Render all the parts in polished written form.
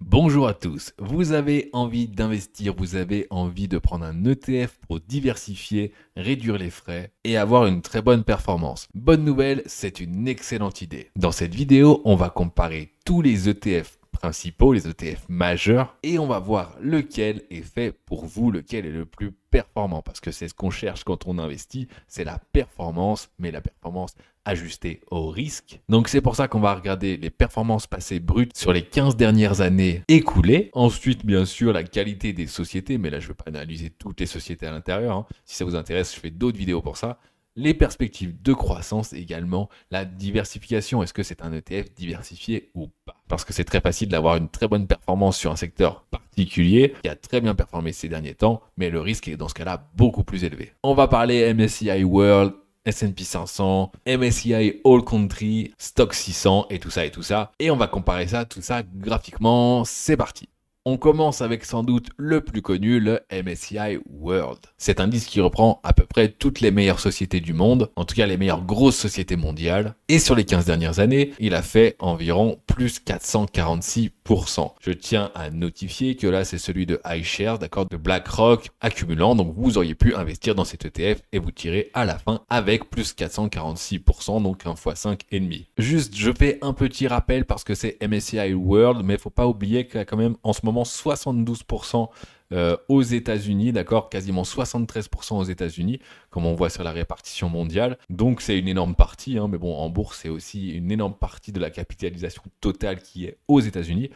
Bonjour à tous, vous avez envie d'investir, vous avez envie de prendre un ETF pour diversifier, réduire les frais et avoir une très bonne performance. Bonne nouvelle, c'est une excellente idée. Dans cette vidéo, on va comparer tous les ETF principaux, les ETF majeurs, et on va voir lequel est fait pour vous, lequel est le plus performant, parce que c'est ce qu'on cherche quand on investit, c'est la performance, mais la performance ajustée au risque. Donc c'est pour ça qu'on va regarder les performances passées brutes sur les 15 dernières années écoulées. Ensuite, bien sûr, la qualité des sociétés, mais là je ne vais pas analyser toutes les sociétés à l'intérieur, hein. Si ça vous intéresse, je fais d'autres vidéos pour ça. Les perspectives de croissance également, la diversification, est-ce que c'est un ETF diversifié ou pas? Parce que c'est très facile d'avoir une très bonne performance sur un secteur particulier qui a très bien performé ces derniers temps, mais le risque est dans ce cas-là beaucoup plus élevé. On va parler MSCI World, S&P 500, MSCI All Country, Stock 600 et tout ça et tout ça. Et on va comparer ça, tout ça graphiquement. C'est parti. On commence avec sans doute le plus connu, le MSCI World. C'est un indice qui reprend à peu près toutes les meilleures sociétés du monde, en tout cas les meilleures grosses sociétés mondiales. Et sur les 15 dernières années, il a fait environ plus 446%. Je tiens à notifier que là, c'est celui de iShares, d'accord, de BlackRock accumulant. Donc vous auriez pu investir dans cet ETF et vous tirez à la fin avec plus 446%, donc un x 5,5. Juste, je fais un petit rappel parce que c'est MSCI World, mais il ne faut pas oublier qu'il y a quand même en ce moment 72% aux États-Unis, d'accord, quasiment 73% aux États-Unis, comme on voit sur la répartition mondiale. Donc c'est une énorme partie, hein, mais bon, en bourse, c'est aussi une énorme partie de la capitalisation totale qui est aux États-Unis.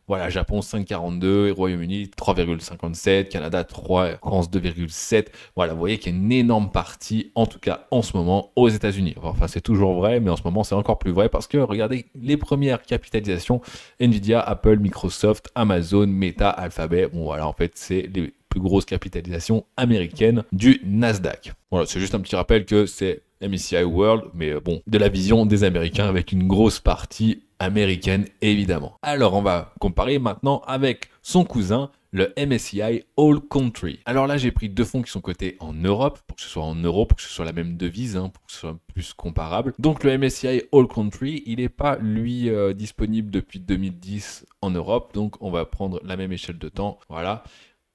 Voilà, Japon 5,42, Royaume-Uni 3,57, Canada 3, France 2,7. Voilà, vous voyez qu'il y a une énorme partie, en tout cas en ce moment, aux États-Unis. Enfin, c'est toujours vrai, mais en ce moment, c'est encore plus vrai parce que regardez les premières capitalisations, Nvidia, Apple, Microsoft, Amazon, Meta, Alphabet. Bon, voilà, en fait, c'est les plus grosses capitalisations américaines du Nasdaq. Voilà, c'est juste un petit rappel que c'est MSCI World, mais bon, de la vision des Américains avec une grosse partie américaine, évidemment. Alors, on va comparer maintenant avec son cousin, le MSCI All Country. Alors là, j'ai pris deux fonds qui sont cotés en Europe, pour que ce soit en euros, pour que ce soit la même devise, hein, pour que ce soit plus comparable. Donc le MSCI All Country, il n'est pas, lui, disponible depuis 2010 en Europe, donc on va prendre la même échelle de temps, voilà.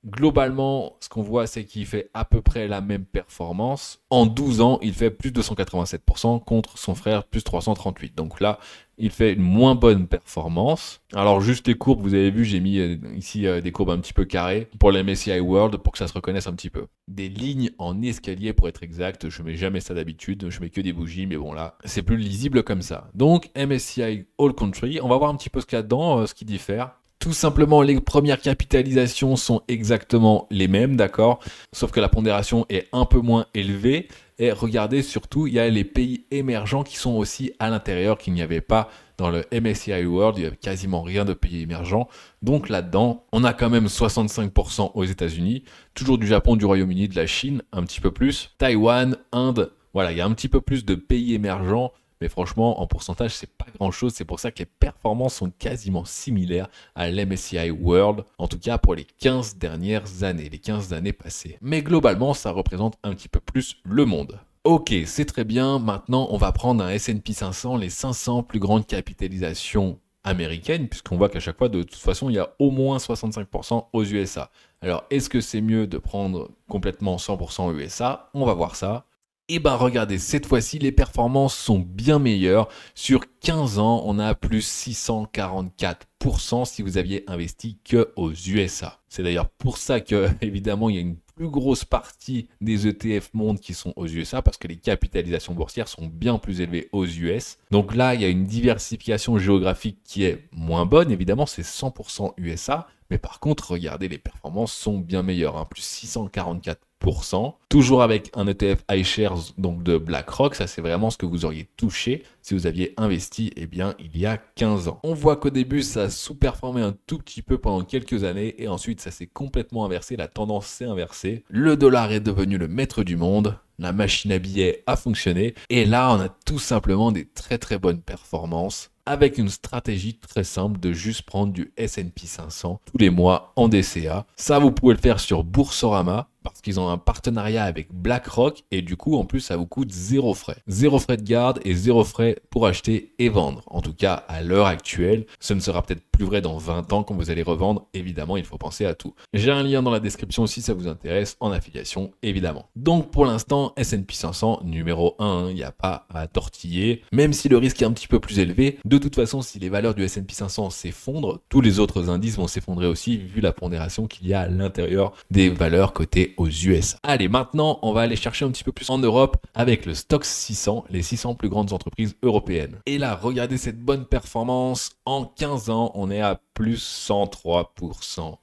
Globalement, ce qu'on voit, c'est qu'il fait à peu près la même performance. En 12 ans, il fait plus de 287% contre son frère plus 338%. Donc là, il fait une moins bonne performance. Alors juste les courbes, vous avez vu, j'ai mis ici des courbes un petit peu carrées pour le MSCI World pour que ça se reconnaisse un petit peu. Des lignes en escalier pour être exact, je mets jamais ça d'habitude, je mets que des bougies, mais bon là, c'est plus lisible comme ça. Donc MSCI All Country, on va voir un petit peu ce qu'il y a dedans, ce qui diffère. Tout simplement, les premières capitalisations sont exactement les mêmes, d'accord? Sauf que la pondération est un peu moins élevée. Et regardez surtout, il y a les pays émergents qui sont aussi à l'intérieur, qu'il n'y avait pas dans le MSCI World. Il n'y avait quasiment rien de pays émergents. Donc là-dedans, on a quand même 65% aux États-Unis, toujours du Japon, du Royaume-Uni, de la Chine, un petit peu plus, Taïwan, Inde. Voilà, il y a un petit peu plus de pays émergents. Mais franchement, en pourcentage, c'est pas grand-chose. C'est pour ça que les performances sont quasiment similaires à l'MSCI World, en tout cas pour les 15 dernières années, les 15 années passées. Mais globalement, ça représente un petit peu plus le monde. Ok, c'est très bien. Maintenant, on va prendre un S&P 500, les 500 plus grandes capitalisations américaines, puisqu'on voit qu'à chaque fois, de toute façon, il y a au moins 65% aux USA. Alors, est-ce que c'est mieux de prendre complètement 100% USA? On va voir ça. Et ben regardez, cette fois-ci, les performances sont bien meilleures. Sur 15 ans, on a plus 644% si vous aviez investi que aux USA. C'est d'ailleurs pour ça que, évidemment, il y a une plus grosse partie des ETF monde qui sont aux USA parce que les capitalisations boursières sont bien plus élevées aux US. Donc là, il y a une diversification géographique qui est moins bonne. Évidemment, c'est 100% USA. Mais par contre, regardez, les performances sont bien meilleures, hein, plus 644%. Toujours avec un ETF iShares, donc de BlackRock, ça c'est vraiment ce que vous auriez touché si vous aviez investi bien, il y a 15 ans. On voit qu'au début, ça a sous-performé un tout petit peu pendant quelques années et ensuite ça s'est complètement inversé, la tendance s'est inversée. Le dollar est devenu le maître du monde. La machine à billets a fonctionné et là on a tout simplement des très très bonnes performances avec une stratégie très simple de juste prendre du S&P 500 tous les mois en DCA. Ça vous pouvez le faire sur Boursorama parce qu'ils ont un partenariat avec BlackRock et du coup, en plus, ça vous coûte 0 frais. 0 frais de garde et 0 frais pour acheter et vendre. En tout cas, à l'heure actuelle, ce ne sera peut-être plus vrai dans 20 ans quand vous allez revendre. Évidemment, il faut penser à tout. J'ai un lien dans la description si ça vous intéresse en affiliation, évidemment. Donc, pour l'instant, S&P 500 numéro 1, il n'y a pas à tortiller. Même si le risque est un petit peu plus élevé, de toute façon, si les valeurs du S&P 500 s'effondrent, tous les autres indices vont s'effondrer aussi vu la pondération qu'il y a à l'intérieur des valeurs cotées aux US. Allez, maintenant, on va aller chercher un petit peu plus en Europe avec le Stoxx 600, les 600 plus grandes entreprises européennes. Et là, regardez cette bonne performance. En 15 ans, on est à plus 103%.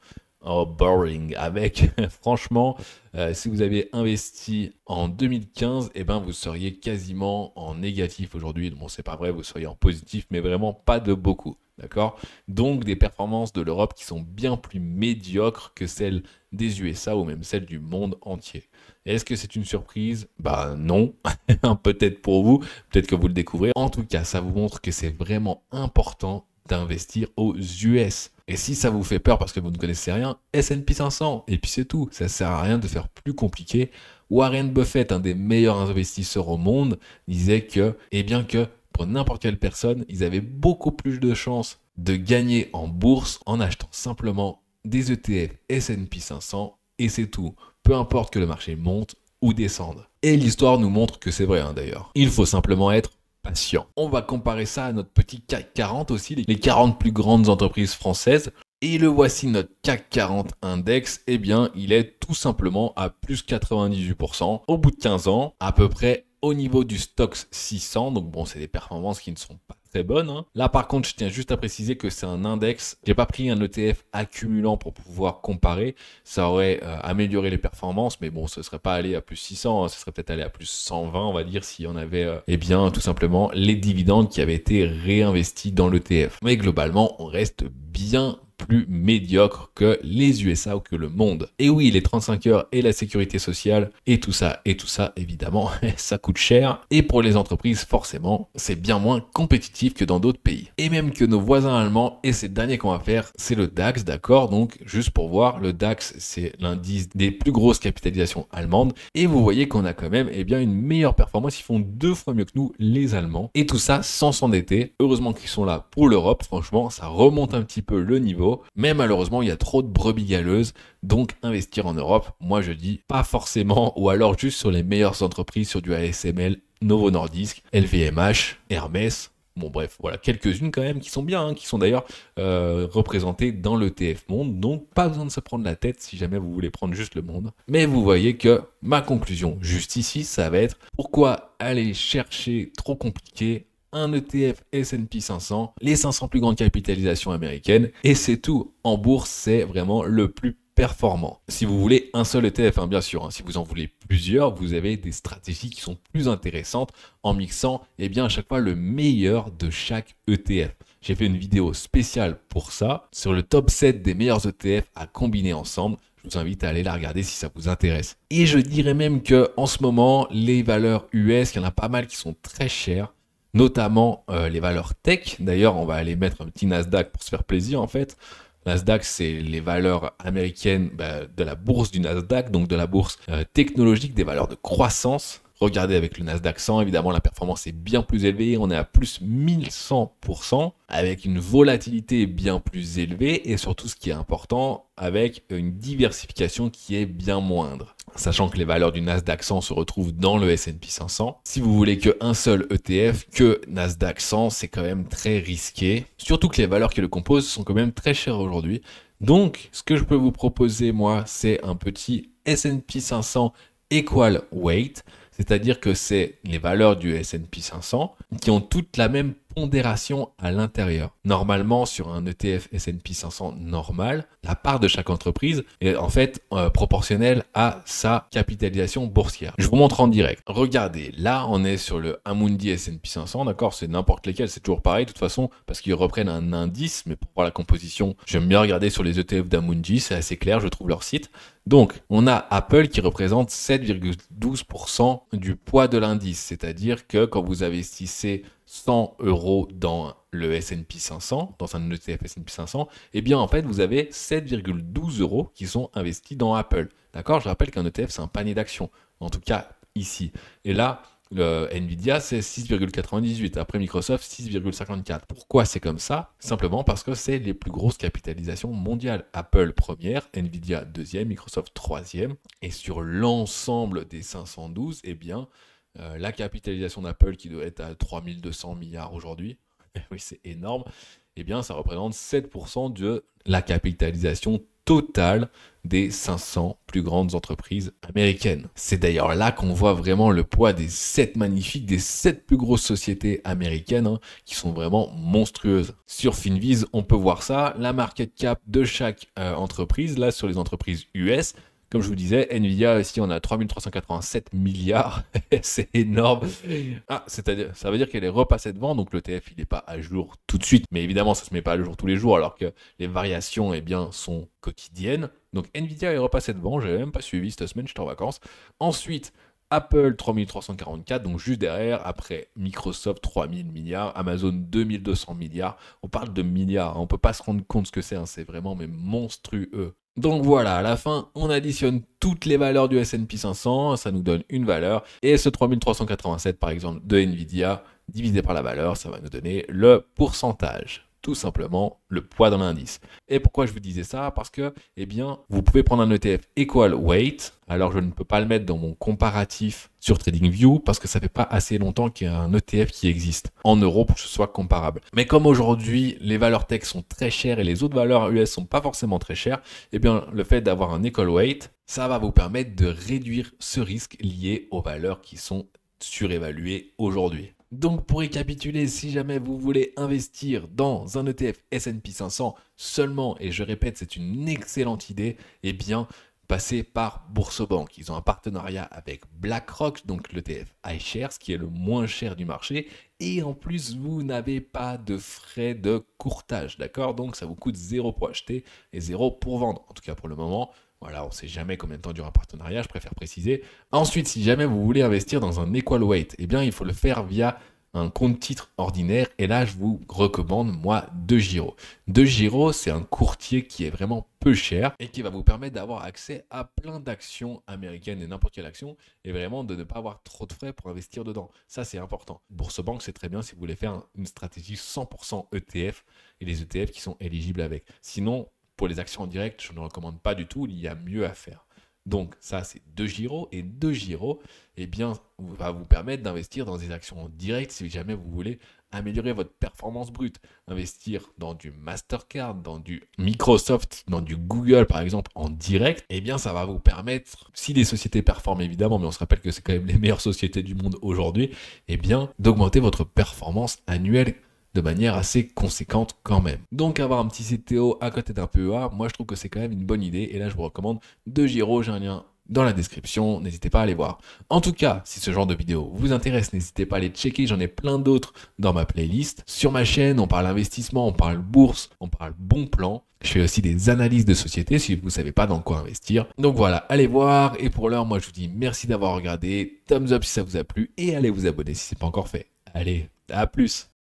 Oh, boring. Avec, franchement, si vous avez investi en 2015, eh ben, vous seriez quasiment en négatif aujourd'hui. Bon, c'est pas vrai, vous seriez en positif, mais vraiment pas de beaucoup. D'accord? Donc, des performances de l'Europe qui sont bien plus médiocres que celles des USA ou même celles du monde entier. Est-ce que c'est une surprise? Bah non, peut-être pour vous, peut-être que vous le découvrez. En tout cas, ça vous montre que c'est vraiment important d'investir aux US. Et si ça vous fait peur parce que vous ne connaissez rien, S&P 500, et puis c'est tout. Ça sert à rien de faire plus compliqué. Warren Buffett, un des meilleurs investisseurs au monde, disait que, eh bien que pour n'importe quelle personne, ils avaient beaucoup plus de chances de gagner en bourse en achetant simplement des ETF S&P 500 et c'est tout. Peu importe que le marché monte ou descende. Et l'histoire nous montre que c'est vrai d'ailleurs. Il faut simplement être patient. On va comparer ça à notre petit CAC 40 aussi, les 40 plus grandes entreprises françaises. Et le voici notre CAC 40 index, eh bien il est tout simplement à plus 98% au bout de 15 ans, à peu près au niveau du Stoxx 600. Donc bon, c'est des performances qui ne sont pas très bonnes. Là par contre, je tiens juste à préciser que c'est un index. J'ai pas pris un ETF accumulant pour pouvoir comparer. Ça aurait amélioré les performances, mais bon, ce serait pas allé à plus 600, ce serait peut-être allé à plus 120, on va dire, si on avait, eh bien, tout simplement les dividendes qui avaient été réinvestis dans l'ETF. Mais globalement, on reste bien plus médiocre que les USA ou que le monde. Et oui, les 35 heures et la sécurité sociale et tout ça, évidemment, ça coûte cher. Et pour les entreprises, forcément, c'est bien moins compétitif que dans d'autres pays. Et même que nos voisins allemands, et c'est le dernier qu'on va faire, c'est le DAX, d'accord? Donc, juste pour voir, le DAX, c'est l'indice des plus grosses capitalisations allemandes. Et vous voyez qu'on a quand même, eh bien, une meilleure performance. Ils font 2 fois mieux que nous, les Allemands. Et tout ça sans s'endetter. Heureusement qu'ils sont là pour l'Europe. Franchement, ça remonte un petit peu le niveau. Mais malheureusement, il y a trop de brebis galeuses. Donc, investir en Europe, moi je dis pas forcément, ou alors juste sur les meilleures entreprises, sur du ASML, Novo Nordisk, LVMH, Hermès. Bon bref, voilà, quelques-unes quand même qui sont bien, qui sont d'ailleurs représentées dans l'ETF Monde. Donc, pas besoin de se prendre la tête si jamais vous voulez prendre juste le monde. Mais vous voyez que ma conclusion, juste ici, ça va être pourquoi aller chercher trop compliqué un ETF S&P 500, les 500 plus grandes capitalisations américaines, et c'est tout. En bourse, c'est vraiment le plus performant. Si vous voulez un seul ETF, bien sûr, si vous en voulez plusieurs, vous avez des stratégies qui sont plus intéressantes en mixant à chaque fois le meilleur de chaque ETF. J'ai fait une vidéo spéciale pour ça, sur le top 7 des meilleurs ETF à combiner ensemble. Je vous invite à aller la regarder si ça vous intéresse. Et je dirais même que en ce moment, les valeurs US, il y en a pas mal qui sont très chères, notamment les valeurs tech. D'ailleurs, on va aller mettre un petit Nasdaq pour se faire plaisir en fait. Nasdaq, c'est les valeurs américaines de la bourse du Nasdaq, donc de la bourse technologique, des valeurs de croissance. Regardez avec le Nasdaq 100, évidemment, la performance est bien plus élevée. On est à plus 1100%, avec une volatilité bien plus élevée et surtout, ce qui est important, avec une diversification qui est bien moindre. Sachant que les valeurs du Nasdaq 100 se retrouvent dans le S&P 500. Si vous voulez qu'un seul ETF, que Nasdaq 100, c'est quand même très risqué. Surtout que les valeurs qui le composent sont quand même très chères aujourd'hui. Donc, ce que je peux vous proposer, moi, c'est un petit S&P 500 Equal Weight. C'est-à-dire que c'est les valeurs du S&P 500 qui ont toutes la même pondération à l'intérieur. Normalement, sur un ETF S&P 500 normal, la part de chaque entreprise est en fait proportionnelle à sa capitalisation boursière. Je vous montre en direct. Regardez, là, on est sur le Amundi S&P 500, d'accord? C'est n'importe lesquels, c'est toujours pareil de toute façon, parce qu'ils reprennent un indice, mais pour voir la composition, j'aime bien regarder sur les ETF d'Amundi, c'est assez clair, je trouve leur site. Donc, on a Apple qui représente 7,12% du poids de l'indice, c'est-à-dire que quand vous investissez 100 euros dans le S&P 500, dans un ETF S&P 500, eh bien en fait vous avez 7,12 euros qui sont investis dans Apple. D'accord? Je rappelle qu'un ETF c'est un panier d'actions, en tout cas ici. Et là, le Nvidia c'est 6,98, après Microsoft 6,54. Pourquoi c'est comme ça? Simplement parce que c'est les plus grosses capitalisations mondiales. Apple première, Nvidia deuxième, Microsoft troisième. Et sur l'ensemble des 512, eh bien la capitalisation d'Apple qui doit être à 3200 milliards aujourd'hui, oui c'est énorme, eh bien ça représente 7% de la capitalisation totale des 500 plus grandes entreprises américaines. C'est d'ailleurs là qu'on voit vraiment le poids des 7 magnifiques, des 7 plus grosses sociétés américaines qui sont vraiment monstrueuses. Sur Finviz, on peut voir ça, la market cap de chaque entreprise, là sur les entreprises US. Comme je vous disais, Nvidia, ici, on a 3387 milliards. C'est énorme. Ah, c'est-à-dire, ça veut dire qu'elle est repassée devant, donc l'ETF, il n'est pas à jour tout de suite. Mais évidemment, ça ne se met pas à jour tous les jours, alors que les variations, eh bien, sont quotidiennes. Donc Nvidia est repassée devant, je n'avais même pas suivi cette semaine, j'étais en vacances. Ensuite, Apple 3344, donc juste derrière, après Microsoft 3000 milliards, Amazon 2200 milliards. On parle de milliards, on ne peut pas se rendre compte ce que c'est vraiment mais monstrueux. Donc voilà, à la fin, on additionne toutes les valeurs du S&P 500, ça nous donne une valeur, et ce 3387 par exemple de Nvidia, divisé par la valeur, ça va nous donner le pourcentage. Tout simplement le poids dans l'indice. Et pourquoi je vous disais ça? Parce que, eh bien, vous pouvez prendre un ETF Equal Weight. Alors, je ne peux pas le mettre dans mon comparatif sur TradingView parce que ça fait pas assez longtemps qu'il y a un ETF qui existe en euros pour que ce soit comparable. Mais comme aujourd'hui, les valeurs tech sont très chères et les autres valeurs US sont pas forcément très chères, eh bien, le fait d'avoir un Equal Weight, ça va vous permettre de réduire ce risque lié aux valeurs qui sont surévaluées aujourd'hui. Donc pour récapituler, si jamais vous voulez investir dans un ETF S&P 500 seulement, et je répète, c'est une excellente idée, eh bien passez par Boursobank. Ils ont un partenariat avec BlackRock, donc l'ETF iShares, qui est le moins cher du marché, et en plus vous n'avez pas de frais de courtage, d'accord? Donc ça vous coûte 0 pour acheter et 0 pour vendre, en tout cas pour le moment. Voilà, on ne sait jamais combien de temps dure un partenariat, je préfère préciser. Ensuite, si jamais vous voulez investir dans un Equal Weight, eh bien, il faut le faire via un compte titre ordinaire. Et là, je vous recommande, moi, DeGiro. DeGiro, c'est un courtier qui est vraiment peu cher et qui va vous permettre d'avoir accès à plein d'actions américaines et n'importe quelle action et vraiment de ne pas avoir trop de frais pour investir dedans. Ça, c'est important. Boursobank, c'est très bien si vous voulez faire une stratégie 100% ETF et les ETF qui sont éligibles avec. Sinon, pour les actions en direct, je ne recommande pas du tout, il y a mieux à faire. Donc ça, c'est DeGiro, et DeGiro, eh bien, va vous permettre d'investir dans des actions en direct si jamais vous voulez améliorer votre performance brute. Investir dans du Mastercard, dans du Microsoft, dans du Google par exemple en direct, eh bien ça va vous permettre, si les sociétés performent évidemment, mais on se rappelle que c'est quand même les meilleures sociétés du monde aujourd'hui, eh bien d'augmenter votre performance annuelle de manière assez conséquente quand même. Donc avoir un petit CTO à côté d'un PEA, moi je trouve que c'est quand même une bonne idée, et là je vous recommande DeGiro, j'ai un lien dans la description, n'hésitez pas à aller voir. En tout cas, si ce genre de vidéo vous intéresse, n'hésitez pas à les checker, j'en ai plein d'autres dans ma playlist. Sur ma chaîne, on parle investissement, on parle bourse, on parle bon plan. Je fais aussi des analyses de société si vous ne savez pas dans quoi investir. Donc voilà, allez voir, et pour l'heure, moi je vous dis merci d'avoir regardé, thumbs up si ça vous a plu, et allez vous abonner si ce n'est pas encore fait. Allez, à plus!